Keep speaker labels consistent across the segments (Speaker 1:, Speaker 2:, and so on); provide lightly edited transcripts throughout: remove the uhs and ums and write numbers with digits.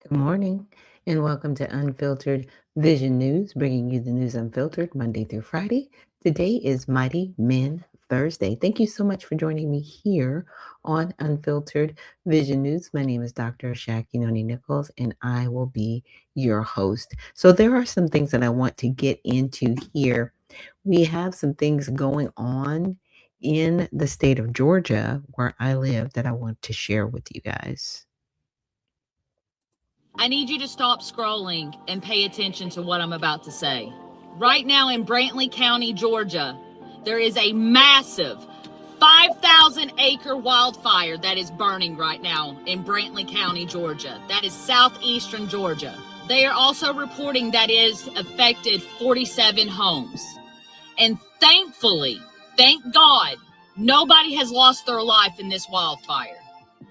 Speaker 1: Good morning, and welcome to Unfiltered Vision News, bringing you the news unfiltered Monday through Friday. Today is Mighty Men Thursday. Thank you so much for joining me here on Unfiltered Vision News. My name is Dr. Shakinoni Nichols, and I will be your host. So there are some things that I want to get into here. We have some things going on in the state of Georgia, where I live, that I want to share with you guys.
Speaker 2: I need you to stop scrolling and pay attention to what I'm about to say. Right now in Brantley County, Georgia, there is a massive 5,000-acre wildfire that is burning right now in Brantley County, Georgia. That is southeastern Georgia. They are also reporting that it has affected 47 homes. And thankfully, thank God, nobody has lost their life in this wildfire.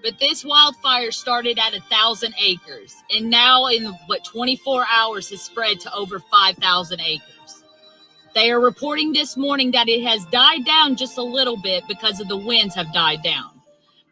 Speaker 2: But this wildfire started at 1,000 acres, and now in 24 hours has spread to over 5,000 acres. They are reporting this morning that it has died down just a little bit because of the winds have died down.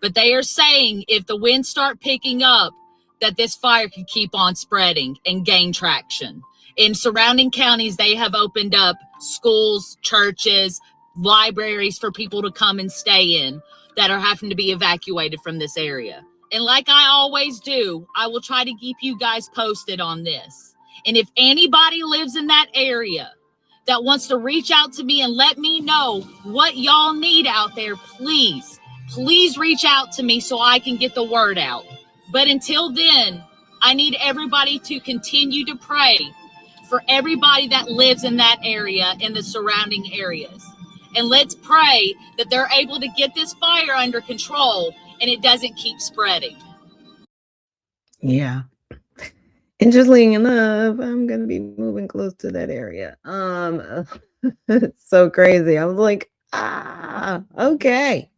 Speaker 2: But they are saying if the winds start picking up, that this fire could keep on spreading and gain traction. In surrounding counties, they have opened up schools, churches, libraries for people to come and stay in that are having to be evacuated from this area. And like I always do, I will try to keep you guys posted on this. And if anybody lives in that area that wants to reach out to me and let me know what y'all need out there, please reach out to me so I can get the word out. But until then, I need everybody to continue to pray for everybody that lives in that area and the surrounding areas. And let's pray that they're able to get this fire under control and it doesn't keep spreading.
Speaker 1: Yeah. Interestingly enough, I'm going to be moving close to that area. It's so crazy. I was like, okay.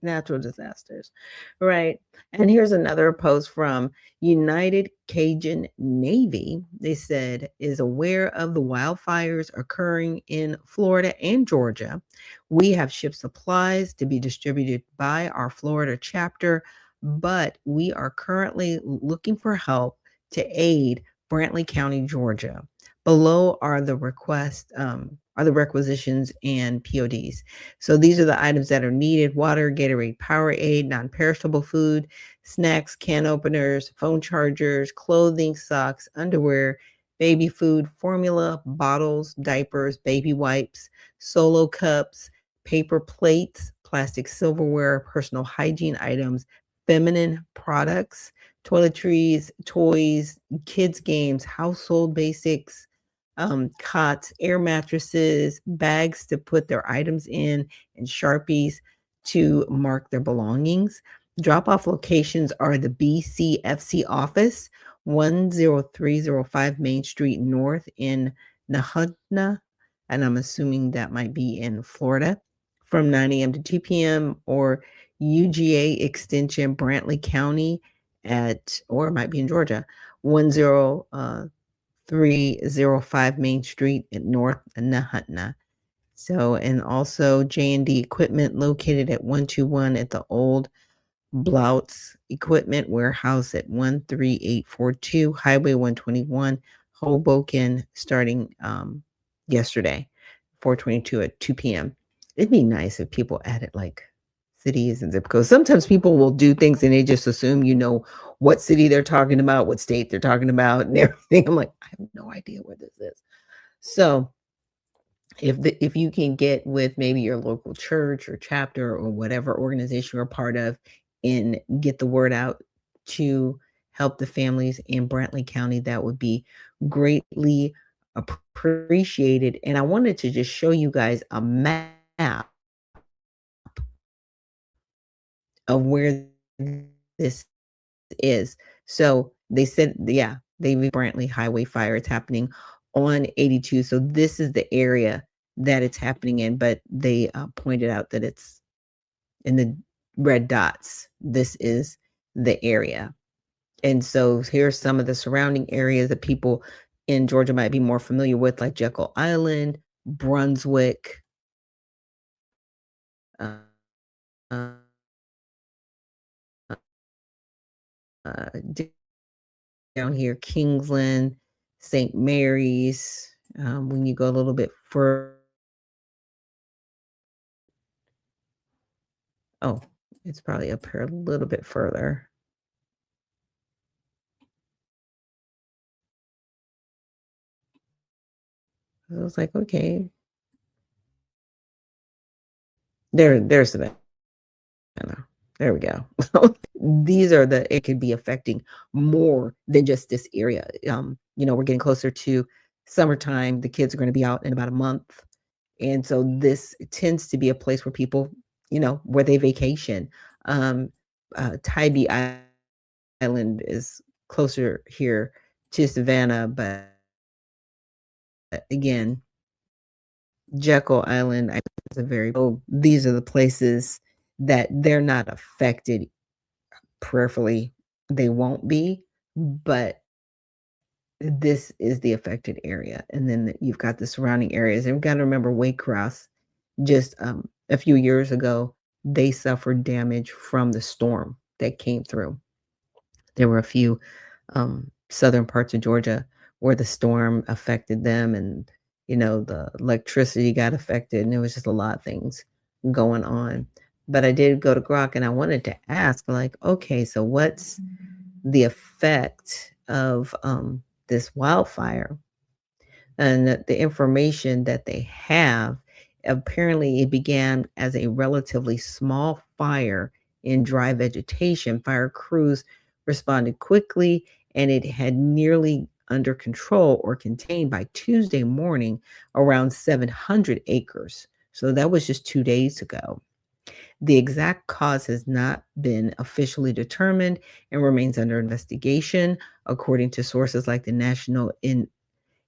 Speaker 1: Natural disasters. Right. And here's another post from United Cajun Navy. They said, is aware of the wildfires occurring in Florida and Georgia. We have shipped supplies to be distributed by our Florida chapter, but we are currently looking for help to aid Brantley County, Georgia. Below are the requisitions and PODs. So these are the items that are needed: water, Gatorade, Powerade, non-perishable food, snacks, can openers, phone chargers, clothing, socks, underwear, baby food, formula, bottles, diapers, baby wipes, solo cups, paper plates, plastic silverware, personal hygiene items, feminine products, toiletries, toys, kids games, household basics, cots, air mattresses, bags to put their items in, and Sharpies to mark their belongings. Drop-off locations are the BCFC office, 10305 Main Street North in Nahutna, and I'm assuming that might be in Florida, from 9 a.m. to 2 p.m., or UGA Extension, Brantley County or it might be in Georgia, 10305 Main Street in North Nahutna. So, and also J&D Equipment located at 121 at the old Blouts Equipment Warehouse at 13842 Highway 121, Hoboken, starting yesterday, 422 at 2 p.m. It'd be nice if people added like cities and zip codes. Sometimes people will do things and they just assume you know what city they're talking about, what state they're talking about, and everything. I'm like, I have no idea where this is. So if you can get with maybe your local church or chapter or whatever organization you're a part of and get the word out to help the families in Brantley County, that would be greatly appreciated. And I wanted to just show you guys a map of where this is. So they said, yeah, Brantley Highway fire. It's happening on 82. So this is the area that it's happening in, but they pointed out that it's in the red dots. This is the area. And so here's some of the surrounding areas that people in Georgia might be more familiar with, like Jekyll Island, Brunswick, Dixie, down here, Kingsland, St. Mary's. When you go a little bit further, oh, it's probably up here a little bit further. I was like, okay, there's the, there we go. These are it could be affecting more than just this area. We're getting closer to summertime. The kids are going to be out in about a month. And so this tends to be a place where people, where they vacation. Tybee Island is closer here to Savannah, but again, Jekyll Island is these are the places that they're not affected prayerfully. They won't be, but this is the affected area. And then you've got the surrounding areas. And we've got to remember Waycross, just a few years ago, they suffered damage from the storm that came through. There were a few southern parts of Georgia where the storm affected them, and the electricity got affected, and there was just a lot of things going on. But I did go to Grok, and I wanted to ask, like, okay, so what's the effect of this wildfire? And the information that they have, apparently it began as a relatively small fire in dry vegetation. Fire crews responded quickly, and it had nearly under control or contained by Tuesday morning around 700 acres. So that was just 2 days ago. The exact cause has not been officially determined and remains under investigation, according to sources like the National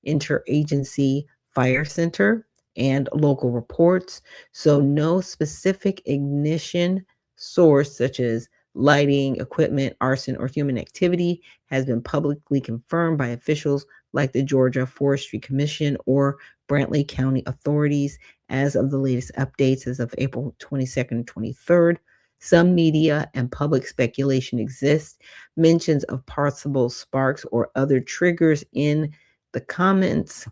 Speaker 1: Interagency Fire Center and local reports. So no specific ignition source, such as lighting, equipment, arson, or human activity, has been publicly confirmed by officials like the Georgia Forestry Commission or Brantley County authorities as of the latest updates as of April 22nd and 23rd. Some media and public speculation exists, mentions of possible sparks or other triggers in comments,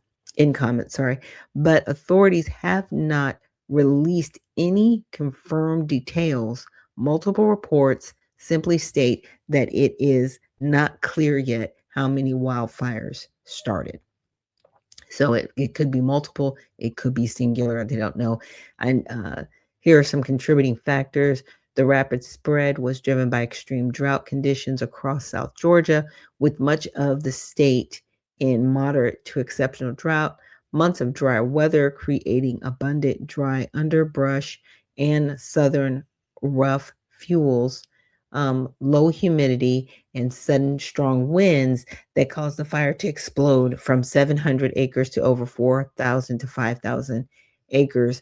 Speaker 1: but authorities have not released any confirmed details. Multiple reports simply state that it is not clear yet how many wildfires started. So it could be multiple, it could be singular, they don't know. And here are some contributing factors. The rapid spread was driven by extreme drought conditions across South Georgia, with much of the state in moderate to exceptional drought, months of dry weather creating abundant dry underbrush and southern rough fuels, low humidity, and sudden strong winds that caused the fire to explode from 700 acres to over 4,000 to 5,000 acres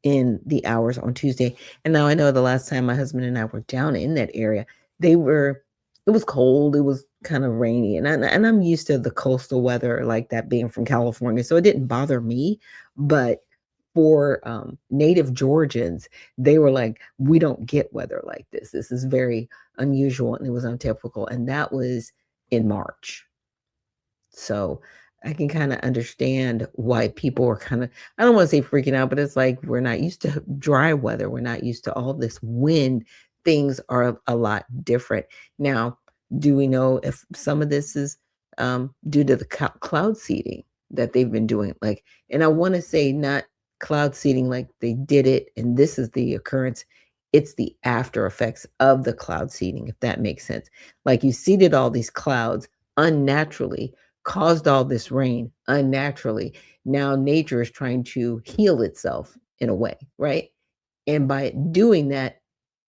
Speaker 1: in the hours on Tuesday. And now I know the last time my husband and I were down in that area, it was cold, it was kind of rainy, and I'm used to the coastal weather like that, being from California, so it didn't bother me. But for native Georgians, they were like, we don't get weather like this. This is very unusual, and it was untypical. And that was in March. So I can kind of understand why people are kind of, I don't want to say freaking out, but it's like, we're not used to dry weather. We're not used to all this wind. Things are a lot different. Now, do we know if some of this is due to the cloud seeding that they've been doing? Like, and I want to say not cloud seeding like they did it and this is the occurrence. It's the after effects of the cloud seeding, if that makes sense. Like, you seeded all these clouds unnaturally, caused all this rain unnaturally. Now nature is trying to heal itself in a way, right? And by doing that,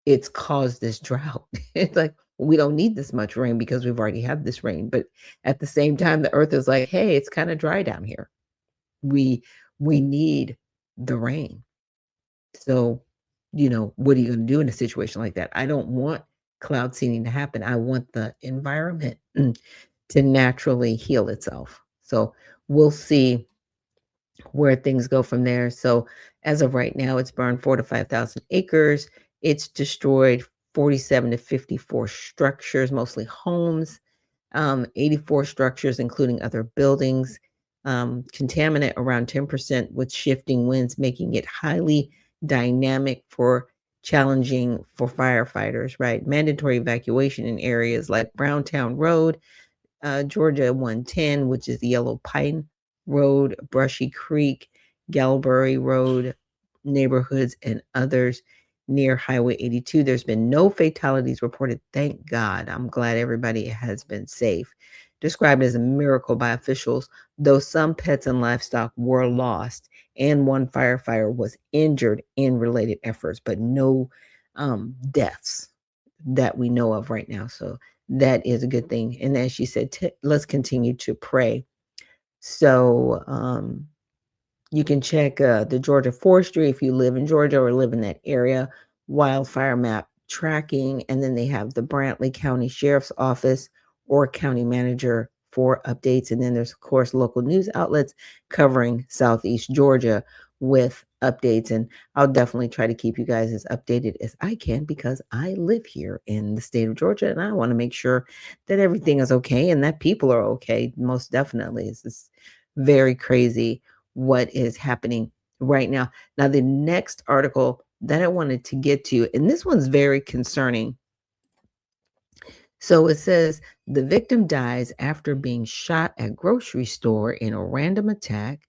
Speaker 1: it's caused this drought. It's like, we don't need this much rain because we've already had this rain. But at the same time, the earth is like, hey, it's kind of dry down here. We need the rain. So, what are you going to do in a situation like that? I don't want cloud seeding to happen. I want the environment to naturally heal itself. So we'll see where things go from there. So as of right now, it's burned 4,000 to 5,000 acres. It's destroyed 47 to 54 structures, mostly homes. 84 structures, including other buildings. Contaminant around 10% with shifting winds, making it highly dynamic for challenging for firefighters, right? Mandatory evacuation in areas like Browntown Road, Georgia 110, which is the Yellow Pine Road, Brushy Creek, Galbury Road neighborhoods, and others near Highway 82. There's been no fatalities reported. Thank God. I'm glad everybody has been safe. Described as a miracle by officials, though some pets and livestock were lost and one firefighter was injured in related efforts, but no deaths that we know of right now. So that is a good thing. And as she said, let's continue to pray. So you can check the Georgia Forestry if you live in Georgia or live in that area, wildfire map tracking, and then they have the Brantley County Sheriff's Office or County Manager for updates. And then there's, of course, local news outlets covering Southeast Georgia with updates. And I'll definitely try to keep you guys as updated as I can because I live here in the state of Georgia and I want to make sure that everything is okay and that people are okay. Most definitely. This is very crazy what is happening right now. Now, the next article that I wanted to get to, and this one's very concerning. So it says the victim dies after being shot at grocery store in a random attack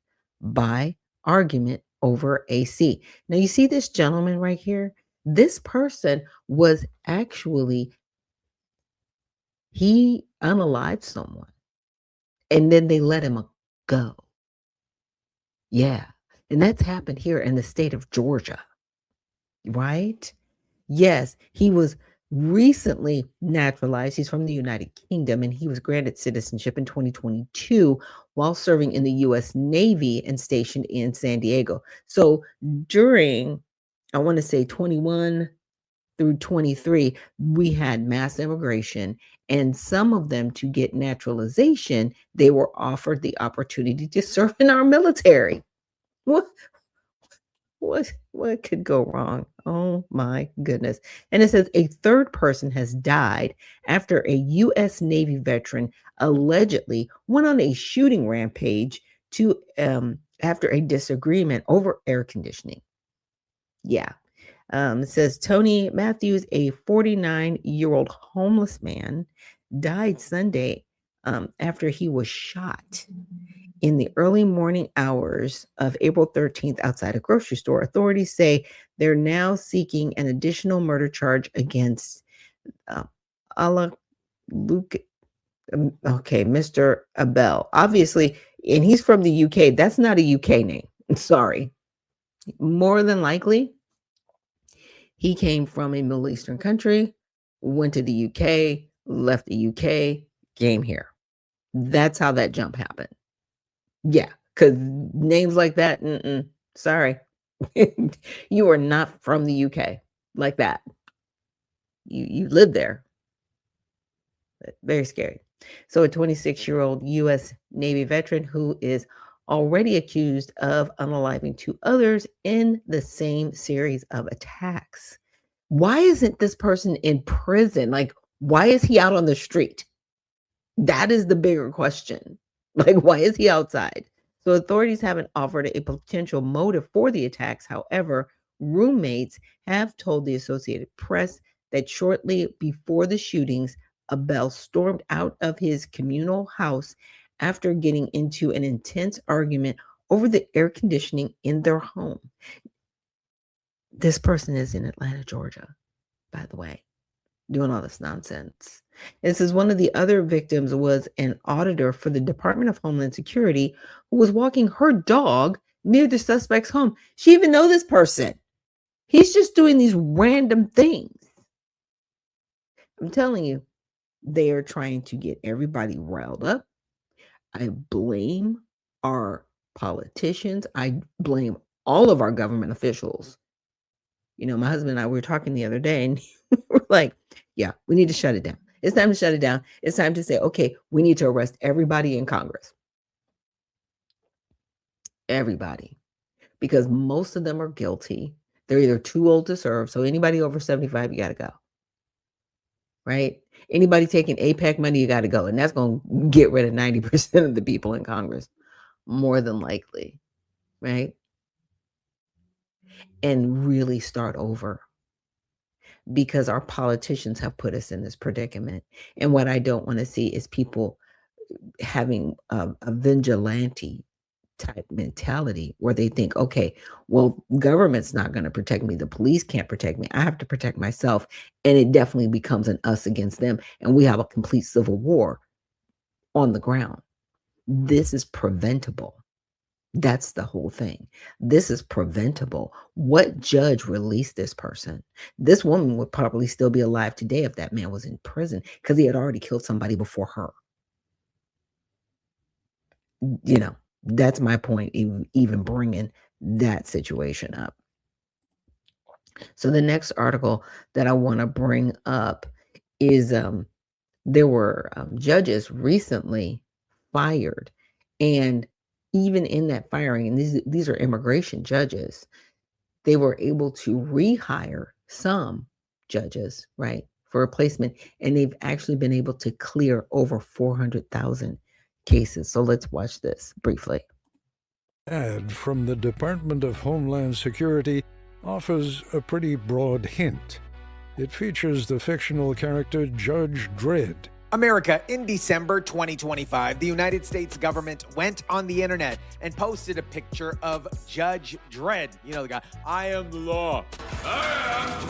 Speaker 1: by argument over AC. Now you see this gentleman right here? This person was actually, he unalived someone and then they let him go. Yeah. And that's happened here in the state of Georgia, right? Yes, he was recently naturalized. He's from the United Kingdom and he was granted citizenship in 2022 while serving in the U.S. Navy and stationed in San Diego. So during, I want to say 21 through 23, we had mass immigration and some of them to get naturalization, they were offered the opportunity to serve in our military. What could go wrong? Oh my goodness. And it says a third person has died after a U.S. Navy veteran allegedly went on a shooting rampage to after a disagreement over air conditioning. Yeah. It says Tony Matthews, a 49-year-old homeless man, died Sunday after he was shot in the early morning hours of April 13th outside a grocery store. Authorities say they're now seeking an additional murder charge against Mr. 𝗵𝗡. Obviously, and he's from the UK. That's not a UK name. Sorry. More than likely, he came from a Middle Eastern country, went to the UK, left the UK, came here. That's how that jump happened. Yeah, because names like that, sorry. You are not from the UK like that. You live there. Very scary. So a 26-year-old U.S. Navy veteran who is already accused of unaliving two others in the same series of attacks. Why isn't this person in prison? Like, why is he out on the street? That is the bigger question. Like, why is he outside? So authorities haven't offered a potential motive for the attacks. However, roommates have told the Associated Press that shortly before the shootings, 𝗵𝗡 stormed out of his communal house after getting into an intense argument over the air conditioning in their home. This person is in Atlanta, Georgia, by the way, doing all this nonsense. It says one of the other victims was an auditor for the Department of Homeland Security who was walking her dog near the suspect's home. She even know this person. He's just doing these random things. I'm telling you, they are trying to get everybody riled up. I blame our politicians. I blame all of our government officials. You know, my husband and I were talking the other day and we're like, yeah, we need to shut it down. It's time to shut it down. It's time to say, okay, we need to arrest everybody in Congress. Everybody. Because most of them are guilty. They're either too old to serve. So anybody over 75, you got to go. Right? Anybody taking APAC money, you got to go. And that's going to get rid of 90% of the people in Congress, more than likely, right? And really start over, because our politicians have put us in this predicament. And what I don't want to see is people having a vigilante type mentality where they think, okay, well, government's not going to protect me. The police can't protect me. I have to protect myself. And it definitely becomes an us against them. And we have a complete civil war on the ground. This is preventable. That's the whole thing. This is preventable. What judge released this person? This woman would probably still be alive today if that man was in prison, because he had already killed somebody before her. You know, that's my point, even bringing that situation up. So the next article that I want to bring up is there were judges recently fired, and even in that firing, and these are immigration judges, they were able to rehire some judges, right, for replacement, and they've actually been able to clear over 400,000 cases. So let's watch this briefly.
Speaker 3: Ad from the Department of Homeland Security offers a pretty broad hint. It features the fictional character Judge Dredd.
Speaker 4: America, in December 2025, the United States government went on the internet and posted a picture of Judge Dredd. You know the guy, I am the law. I am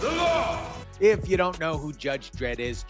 Speaker 4: the law. If you don't know who Judge Dredd is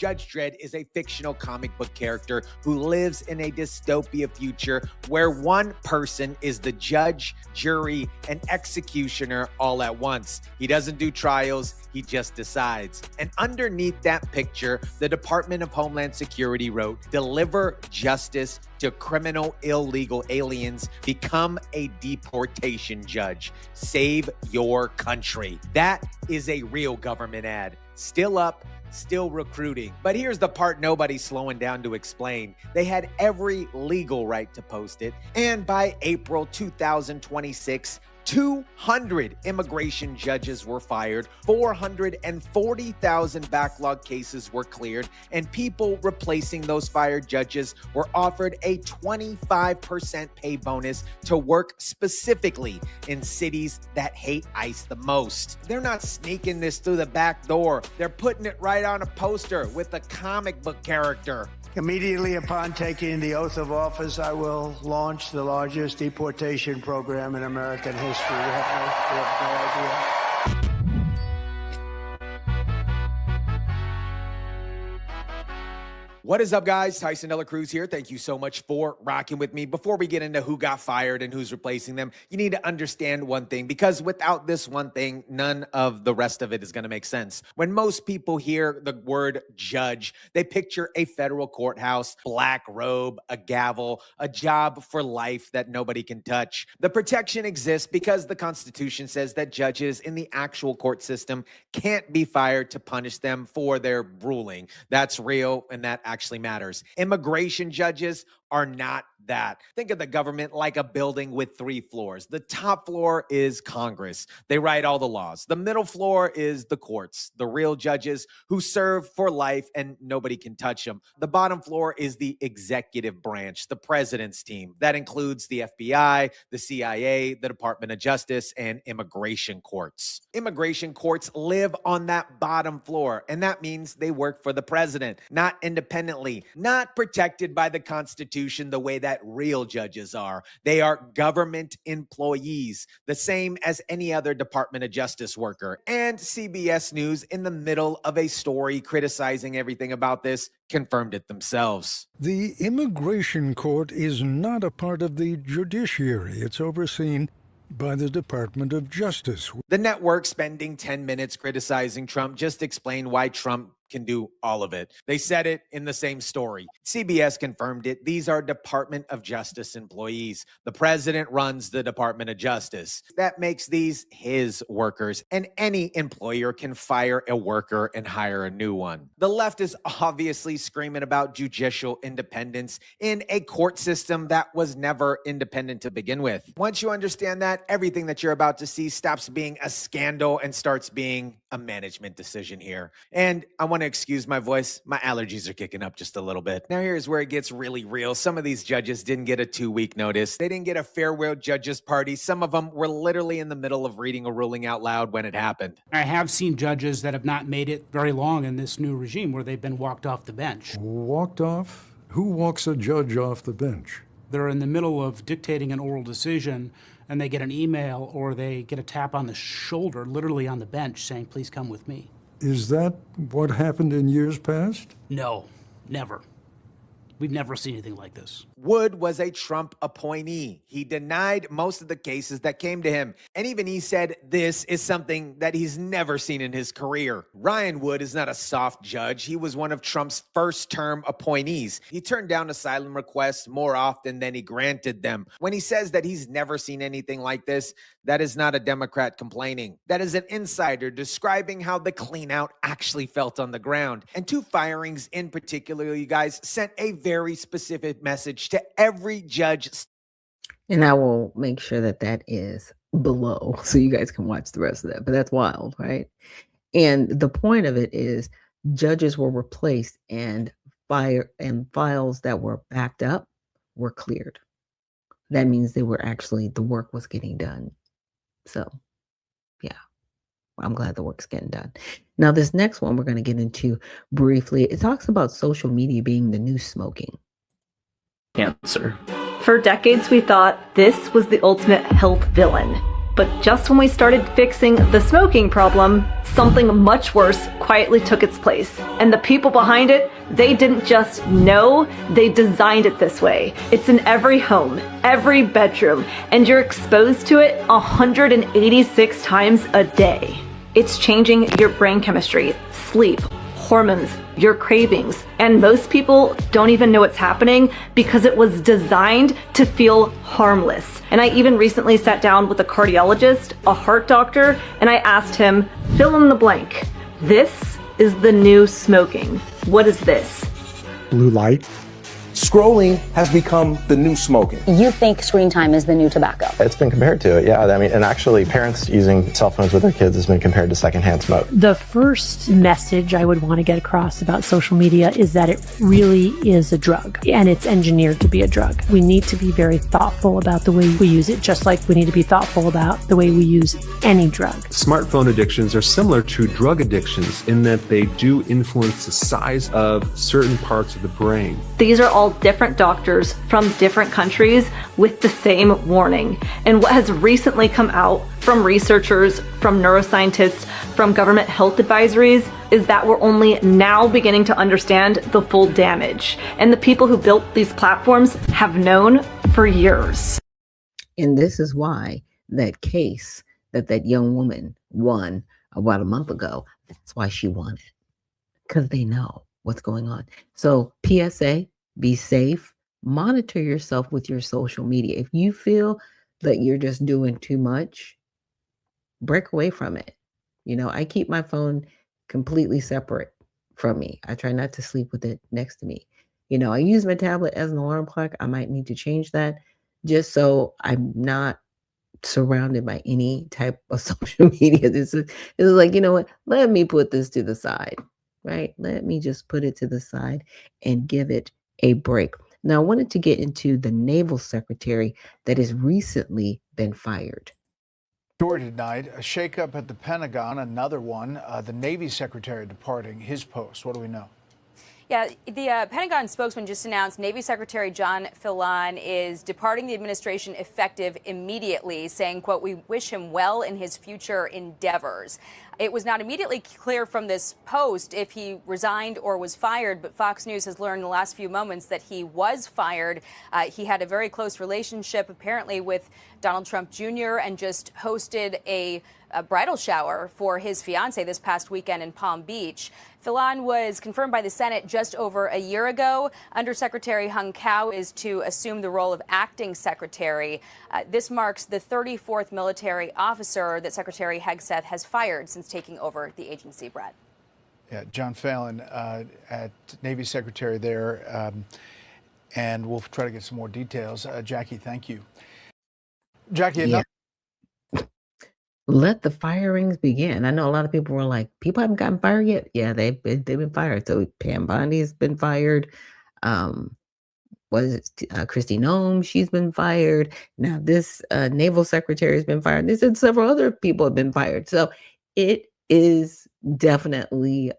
Speaker 4: a fictional comic book character who lives in a dystopia future where one person is the judge, jury, and executioner all at once. He doesn't do trials, he just decides. And underneath that picture, the Department of Homeland Security wrote, "Deliver justice to criminal illegal aliens. Become a deportation judge. Save your country." That is a real government ad. Still up, still recruiting. But here's the part nobody's slowing down to explain. They had every legal right to post it. And by April 2026, 200 immigration judges were fired, 440,000 backlog cases were cleared, and people replacing those fired judges were offered a 25% pay bonus to work specifically in cities that hate ICE the most. They're not sneaking this through the back door. They're putting it right on a poster with a comic book character.
Speaker 5: Immediately upon taking the oath of office, I will launch the largest deportation program in American history. We have no idea.
Speaker 4: What is up, guys? 𝗬𝗨 here. Thank you so much for rocking with me. Before we get into who got fired and who's replacing them, you need to understand one thing, because without this one thing, none of the rest of it is going to make sense. When most people hear the word judge, they picture a federal courthouse, black robe, a gavel, a job for life that nobody can touch. The protection exists because the Constitution says that judges in the actual court system can't be fired to punish them for their ruling. That's real, and that actually matters. Immigration judges are not that. Think of the government like a building with 3 floors. The top floor is Congress. They write all the laws. The middle floor is the courts, the real judges who serve for life and nobody can touch them. The bottom floor is the executive branch, the president's team. That includes the FBI, the CIA, the Department of Justice, and immigration courts. Immigration courts live on that bottom floor, and that means they work for the president, not independently, not protected by the Constitution the way that real judges are. They are government employees, the same as any other Department of Justice worker. And CBS News, in the middle of a story criticizing everything about this, confirmed it themselves.
Speaker 3: The immigration court is not a part of the judiciary. It's overseen by the Department of Justice.
Speaker 4: The network, spending 10 minutes criticizing Trump, just explained why Trump can do all of it. They said it in the same story. CBS confirmed it. These are Department of Justice employees. The president runs the Department of Justice. That makes these his workers, and any employer can fire a worker and hire a new one. The left is obviously screaming about judicial independence in a court system that was never independent to begin with. Once you understand that, everything that you're about to see stops being a scandal and starts being a management decision here. And I want want to excuse my voice. My allergies are kicking up just a little bit. Now here's where it gets really real. Some of these judges didn't get a 2-week notice. They didn't get a farewell judges party. Some of them were literally in the middle of reading a ruling out loud when it happened.
Speaker 6: I have seen judges that have not made it very long in this new regime where they've been walked off the bench.
Speaker 3: Walked off? Who walks a judge off the bench?
Speaker 6: They're in the middle of dictating an oral decision and they get an email or they get a tap on the shoulder, literally on the bench, saying, please come with me.
Speaker 3: Is that what happened in years past?
Speaker 6: No, never. We've never seen anything like this.
Speaker 4: Wood was a Trump appointee. He denied most of the cases that came to him. And even he said this is something that he's never seen in his career. Ryan Wood is not a soft judge. He was one of Trump's first-term appointees. He turned down asylum requests more often than he granted them. When he says that he's never seen anything like this, that is not a Democrat complaining. That is an insider describing how the clean-out actually felt on the ground. And 2 firings in particular, you guys, sent a very specific message to every judge.
Speaker 1: And I will make sure that that is below so you guys can watch the rest of that. But that's wild, right? And the point of it is judges were replaced and files that were backed up were cleared. That means they were actually, the work was getting done. So, yeah, I'm glad the work's getting done. Now, this next one we're going to get into briefly. It talks about social media being the new smoking.
Speaker 7: Cancer. For decades, we thought this was the ultimate health villain. But just when we started fixing the smoking problem, something much worse quietly took its place. And the people behind it, they didn't just know, they designed it this way. It's in every home, every bedroom, and you're exposed to it 186 times a day. It's changing your brain chemistry, sleep, hormones, your cravings, and most people don't even know it's happening because it was designed to feel harmless. And I even recently sat down with a cardiologist, a heart doctor, and I asked him, fill in the blank. This is the new smoking. What is this?
Speaker 8: Blue light. Scrolling has become the new smoking.
Speaker 9: You think screen time is the new tobacco?
Speaker 10: It's been compared to it, yeah. I mean, and actually parents using cell phones with their kids has been compared to secondhand smoke.
Speaker 11: The first message I would want to get across about social media is that it really is a drug, and it's engineered to be a drug. We need to be very thoughtful about the way we use it, just like we need to be thoughtful about the way we use any drug.
Speaker 12: Smartphone addictions are similar to drug addictions in that they do influence the size of certain parts of the brain.
Speaker 7: These are all different doctors from different countries with the same warning. And what has recently come out from researchers, from neuroscientists, from government health advisories is that we're only now beginning to understand the full damage. And the people who built these platforms have known for years.
Speaker 1: And this is why that case that young woman won about a month ago, that's why she won it. Because they know what's going on. So PSA, be safe, monitor yourself with your social media. If you feel that you're just doing too much, break away from it. You know, I keep my phone completely separate from me. I try not to sleep with it next to me. You know, I use my tablet as an alarm clock. I might need to change that just so I'm not surrounded by any type of social media. This is like, you know what? Let me put this to the side, right? Let me just put it to the side and give it a break. Now, I wanted to get into the naval secretary that has recently been fired.
Speaker 5: Georgia tonight, a shakeup at the Pentagon, another one, the Navy secretary departing his post. What do we know?
Speaker 13: Yeah, the Pentagon spokesman just announced Navy Secretary John Phelan is departing the administration effective immediately, saying, quote, we wish him well in his future endeavors. It was not immediately clear from this post if he resigned or was fired, but Fox News has learned in the last few moments that he was fired. He had a very close relationship, apparently, with Donald Trump Jr. and just hosted a bridal shower for his fiancée this past weekend in Palm Beach. Phelan was confirmed by the Senate just over a year ago. Undersecretary 𝗫𝗏 is to assume the role of acting secretary. This marks the 34th military officer that Secretary Hegseth has fired since taking over the agency, Brett.
Speaker 5: Yeah, John Phelan at Navy Secretary there, and we'll try to get some more details. Jackie, thank you. Jackie,
Speaker 1: Yeah. let the firings begin. I know a lot of people were like, people haven't gotten fired yet. Yeah, they've been fired. So Pam Bondi's been fired. Kristi Noem, she's been fired. Now this naval secretary has been fired. They said several other people have been fired. So it is definitely,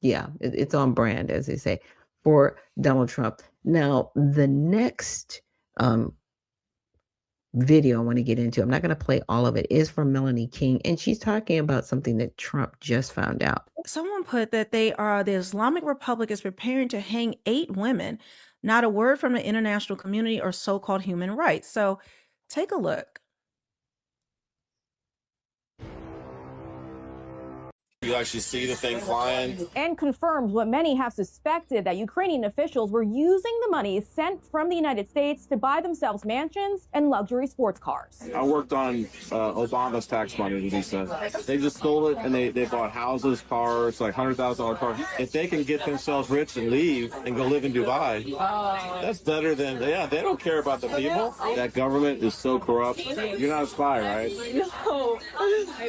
Speaker 1: it's on brand, as they say, for Donald Trump. Now, the next video I want to get into, I'm not going to play all of it, is from Melanie King, and she's talking about something that Trump just found out.
Speaker 14: Someone put that the Islamic Republic is preparing to hang 8 women. Not a word from the international community or so-called human rights. So take a look.
Speaker 15: You actually see the thing flying.
Speaker 16: And confirms what many have suspected, that Ukrainian officials were using the money sent from the United States to buy themselves mansions and luxury sports cars.
Speaker 15: I worked on Obama's tax money that he sent. They just stole it and they bought houses, cars, like $100,000 cars. If they can get themselves rich and leave and go live in Dubai, that's better than, they don't care about the people. That government is so corrupt. You're not a spy, right?
Speaker 16: No.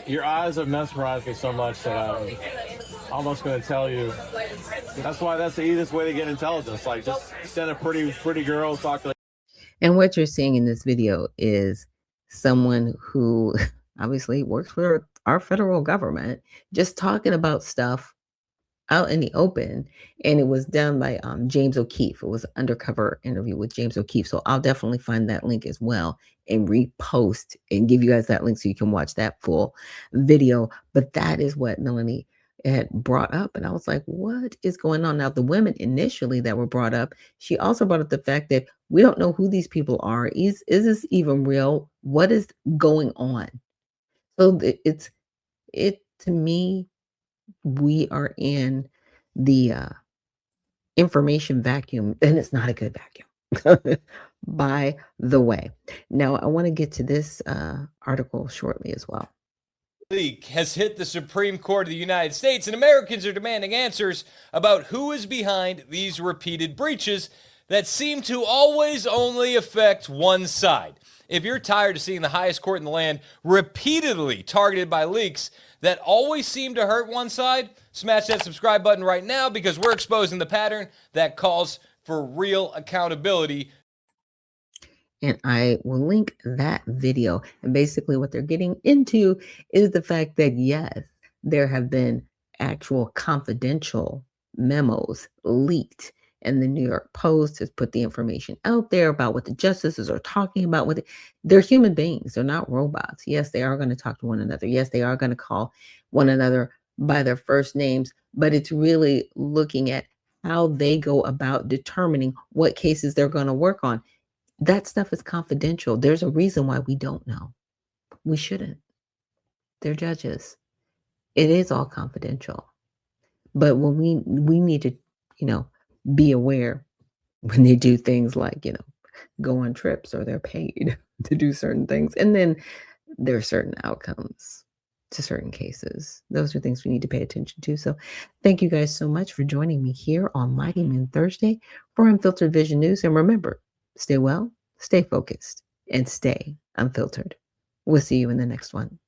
Speaker 15: Your eyes have mesmerized me so much that I'm almost going to tell you. That's why that's the easiest way to get intelligence. Like, just send a pretty girl, talk to.
Speaker 1: And what you're seeing in this video is someone who obviously works for our federal government, just talking about stuff out in the open. And it was done by James O'Keefe. It was an undercover interview with James O'Keefe. So I'll definitely find that link as well and repost and give you guys that link so you can watch that full video. But that is what Melanie had brought up. And I was like, what is going on? Now, the women initially that were brought up, she also brought up the fact that we don't know who these people are. Is this even real? What is going on? So to me, we are in the information vacuum, and it's not a good vacuum, by the way. Now, I want to get to this article shortly as well.
Speaker 17: Leak has hit the Supreme Court of the United States, and Americans are demanding answers about who is behind these repeated breaches that seem to always only affect one side. If you're tired of seeing the highest court in the land repeatedly targeted by leaks that always seem to hurt one side, smash that subscribe button right now, because we're exposing the pattern that calls for real accountability.
Speaker 1: And I will link that video. And basically what they're getting into is the fact that, yes, there have been actual confidential memos leaked. And the New York Post has put the information out there about what the justices are talking about. They're human beings. They're not robots. Yes, they are going to talk to one another. Yes, they are going to call one another by their first names. But it's really looking at how they go about determining what cases they're going to work on. That stuff is confidential. There's a reason why we don't know. We shouldn't. They're judges. It is all confidential. But when we need to, be aware when they do things like, go on trips, or they're paid to do certain things. And then there are certain outcomes to certain cases. Those are things we need to pay attention to. So thank you guys so much for joining me here on Mighty Men Thursday for Unfiltered Vision News. And remember, stay well, stay focused, and stay unfiltered. We'll see you in the next one.